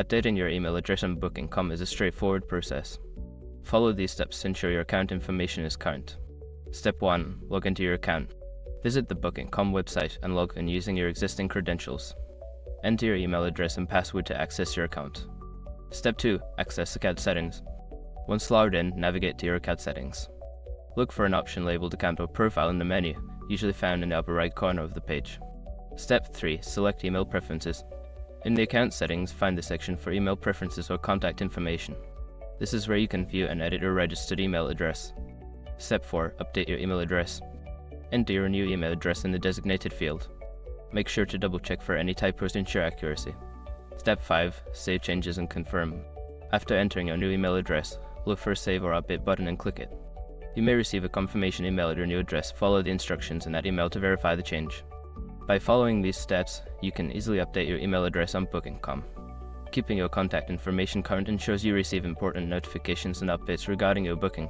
Updating your email address on Booking.com is a straightforward process. Follow these steps to ensure your account information is current. Step 1. Log into your account. Visit the Booking.com website and log in using your existing credentials. Enter your email address and password to access your account. Step 2. Access account settings. Once logged in, navigate to your account settings. Look for an option labeled Account or Profile in the menu, usually found in the upper right corner of the page. Step 3. Select Email Preferences. In the account settings, find the section for email preferences or contact information. This is where you can view and edit your registered email address. Step 4. Update your email address. Enter your new email address in the designated field. Make sure to double check for any typos to ensure accuracy. Step 5. Save changes and confirm. After entering your new email address, look for a Save or Update button and click it. You may receive a confirmation email at your new address. Follow the instructions in that email to verify the change. By following these steps, you can easily update your email address on Booking.com. Keeping your contact information current ensures you receive important notifications and updates regarding your booking.